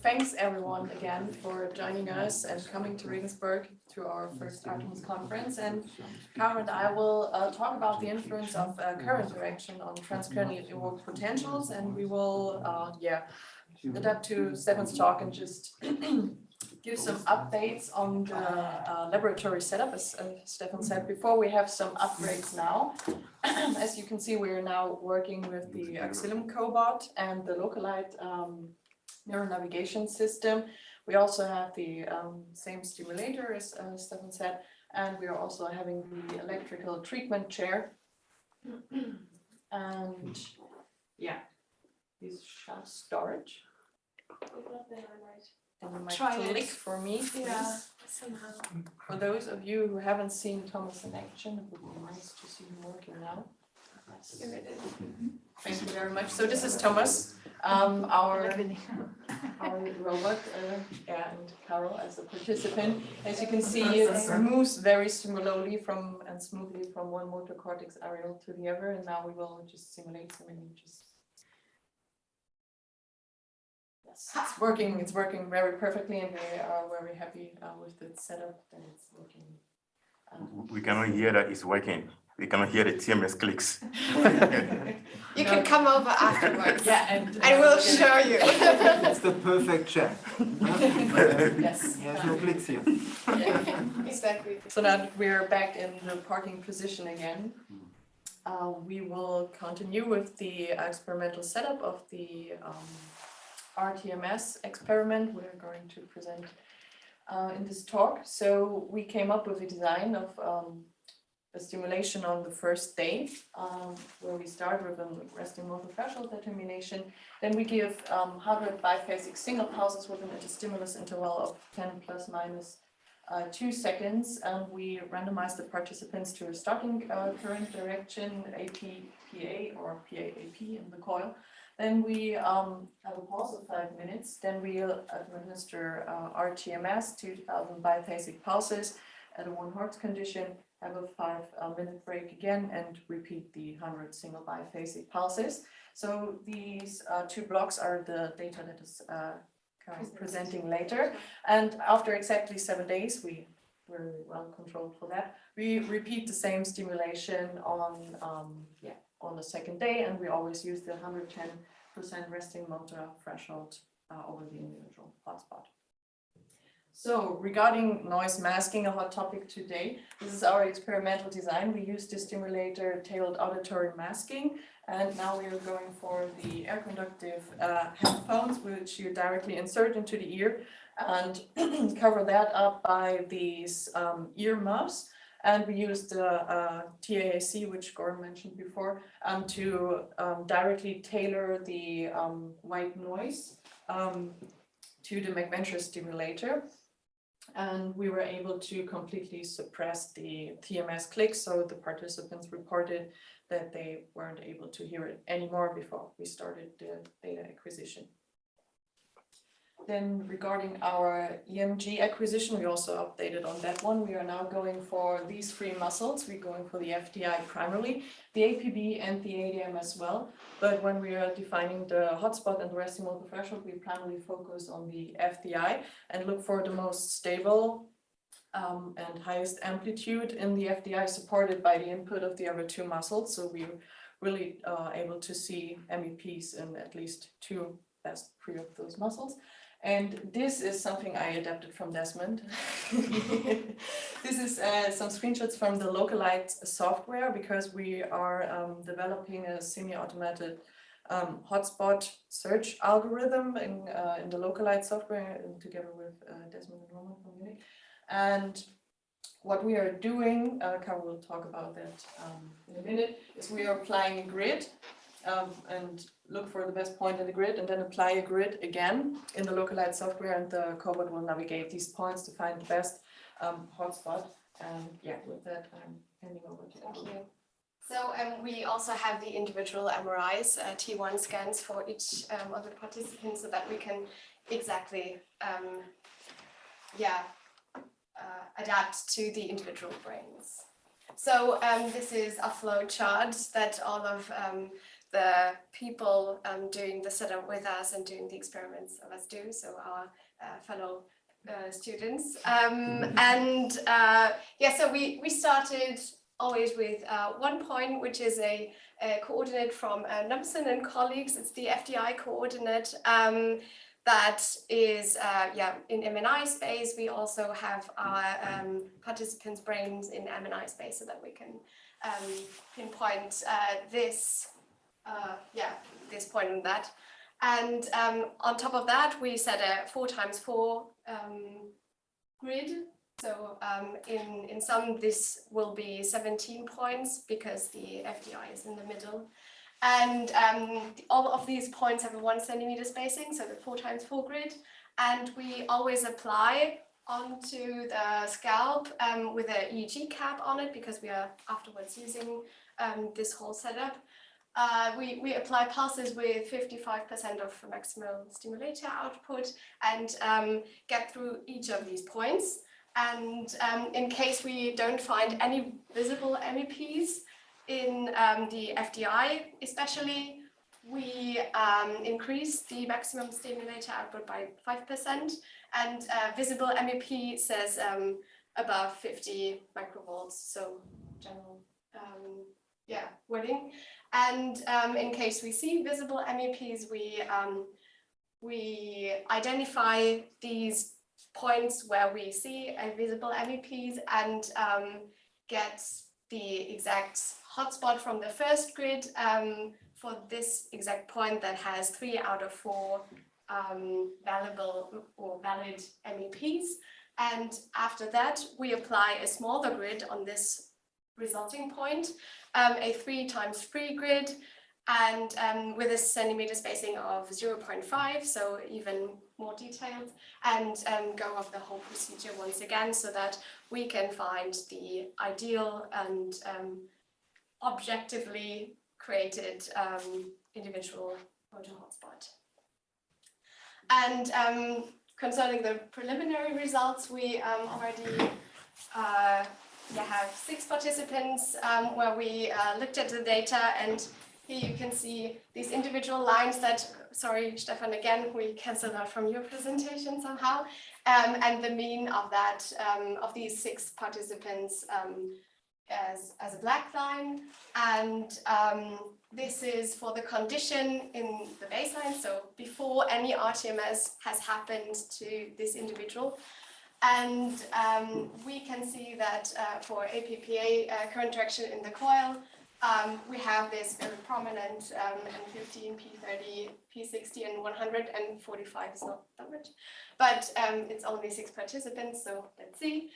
thanks everyone again for joining us and coming to Regensburg to our first ARTEMIS conference. And Karen and I will talk about the influence of current direction on transcranial evoked potentials, and we will adapt to Stefan's talk and just give some updates on the laboratory setup. As Stefan said before, we have some upgrades now. As you can see, we are now working with the Axillum cobot and the Localite neural navigation system. We also have the same stimulator, as Stefan said, and we are also having the electrical treatment chair. And yeah, this shall start. And you might click for me, please. Yeah, somehow. For those of you who haven't seen Thomas in action, it would be nice to see him working now. Yes. Thank you very much. So this is Thomas, our robot, and Carol as a participant. As you can see, it moves very smoothly from one motor cortex areal to the other, and now we will just simulate some images. It's working very perfectly, and we are very happy with the setup that it's working. We cannot hear that it's working. We cannot hear the TMS clicks. You can come over afterwards. Yeah, and I will show you. It's the perfect chair. Yes. There's no clicks here. Yeah. Exactly. So now that we're back in the parking position again, we will continue with the experimental setup of the ARTEMIS experiment we're going to present in this talk. So we came up with a design of a stimulation on the first day, where we start with a resting motor threshold determination. Then we give 100 biphasic single pulses with an interstimulus interval of 10 plus minus 2 seconds, and we randomize the participants to a starting current direction, AP-PA or PA-AP in the coil. Then we have a pause of 5 minutes. Then we'll administer ARTEMIS, 2000 biphasic pulses at a 1 Hertz condition, have a 5-minute break again, and repeat the 100 single biphasic pulses. So these 2 blocks are the data that is presenting later. And after exactly 7 days, we were well controlled for that. We repeat the same stimulation on the second day, and we always use the 110% resting motor threshold over the individual hotspot. So regarding noise masking, a hot topic today, this is our experimental design. We use the stimulator tailored auditory masking, and now we are going for the air conductive headphones, which you directly insert into the ear and cover that up by these ear muffs. And we use the TAAC, which Gordon mentioned before, to directly tailor the white noise to the McVenture stimulator. And we were able to completely suppress the TMS clicks, so the participants reported that they weren't able to hear it anymore before we started the data acquisition. Then regarding our EMG acquisition, we also updated on that one. We are now going for these 3 muscles. We're going for the FDI primarily, the APB and the ADM as well. But when we are defining the hotspot and the resting motor threshold, we primarily focus on the FDI and look for the most stable and highest amplitude in the FDI, supported by the input of the other 2 muscles. So we're really able to see MEPs in at least 2, best 3 of those muscles. And this is something I adapted from Desmond. This is some screenshots from the Localite software, because we are developing a semi-automated hotspot search algorithm in the Localite software, together with Desmond and Roman from Munich. And what we are doing, Carol will talk about that in a minute, is we are applying a grid and look for the best point in the grid, and then apply a grid again in the Localite software, and the cobot will navigate these points to find the best hotspot. And yeah, with that, I'm handing over to you. Thank you. So we also have the individual MRIs, T1 scans for each of the participants, so that we can exactly adapt to the individual brains. So this is a flow chart that all of the people doing the setup with us and doing the experiments of us do, so our fellow students. So we started always with 1 point, which is a coordinate from Numson and colleagues. It's the FDI coordinate that is in MNI space. We also have our participants' brains in MNI space so that we can pinpoint this point on that. And on top of that, we set a 4x4 grid. So in sum, this will be 17 points because the FDI is in the middle. And all of these points have a 1 centimeter spacing, so the 4x4 grid. And we always apply onto the scalp with an EEG cap on it because we are afterwards using this whole setup. We apply pulses with 55% of maximal stimulator output and get through each of these points. And in case we don't find any visible MEPs in the FDI especially, we increase the maximum stimulator output by 5%, and visible MEP says above 50 microvolts, so general wording. And in case we see visible MEPs, we identify these points where we see a visible MEPs and get the exact hotspot from the first grid for this exact point that has 3 out of 4 valuable or valid MEPs. And after that, we apply a smaller grid on this resulting point, a 3x3 grid, and with a centimeter spacing of 0.5, so even more detailed, and go off the whole procedure once again so that we can find the ideal and objectively created individual motor hotspot. And concerning the preliminary results, we already have 6 participants where we looked at the data, and here you can see these individual lines that, sorry, Stefan, again, we canceled out from your presentation somehow, and the mean of that, of these 6 participants as a black line. And this is for the condition in the baseline, so before any RTMS has happened to this individual. And we can see that for APPA current direction in the coil, we have this very prominent N15, P30, P60, and 145 is not that much, but it's only 6 participants, so let's see.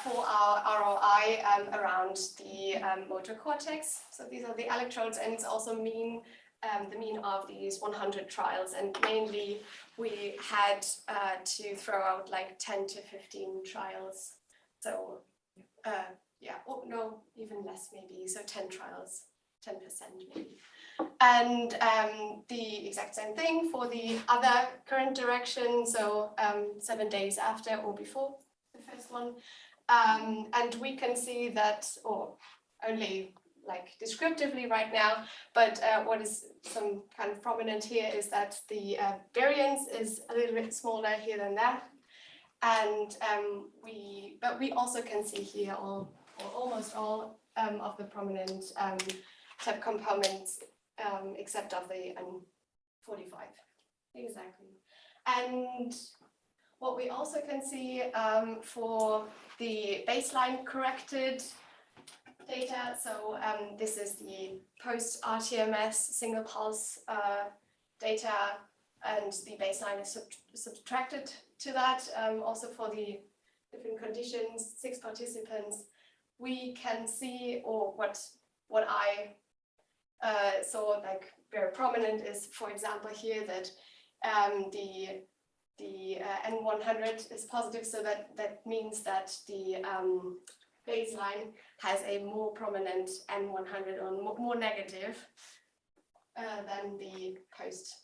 For our ROI around the motor cortex, so these are the electrodes, and it's also the mean of these 100 trials, and mainly we had to throw out like 10 to 15 trials, so no, even less maybe, so 10 trials, 10% maybe. And the exact same thing for the other current direction, so 7 days after or before the first one. And we can see that, or only like descriptively right now, but what is some kind of prominent here is that the variance is a little bit smaller here than that. And we also can see here all, or almost all of the prominent TEP components except of the N45. Exactly. And what we also can see for the baseline corrected data, so this is the post RTMS single pulse data, and the baseline is subtracted to that. Also for the different conditions, 6 participants, we can see, or what I saw like very prominent is, for example, here that the N100 is positive, so that means that the baseline has a more prominent N100 or more negative than the post,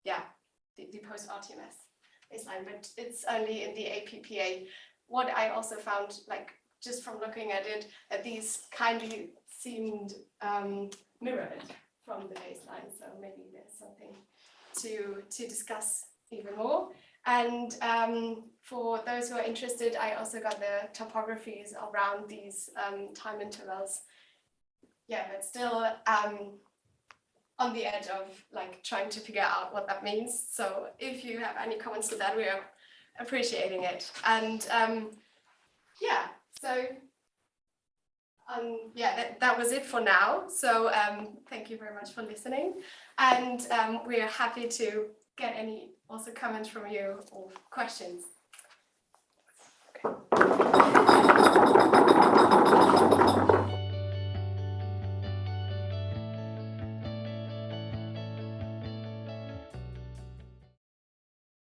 the post RTMS baseline, but it's only in the APPA. What I also found, like just from looking at it, that these kindly seemed mirrored. from the baseline. So maybe there's something to discuss even more. And for those who are interested, I also got the topographies around these time intervals. Yeah, but still on the edge of like trying to figure out what that means. So if you have any comments to that, we are appreciating it. And yeah, so yeah, that was it for now. So thank you very much for listening. And we are happy to get any also comments from you or questions.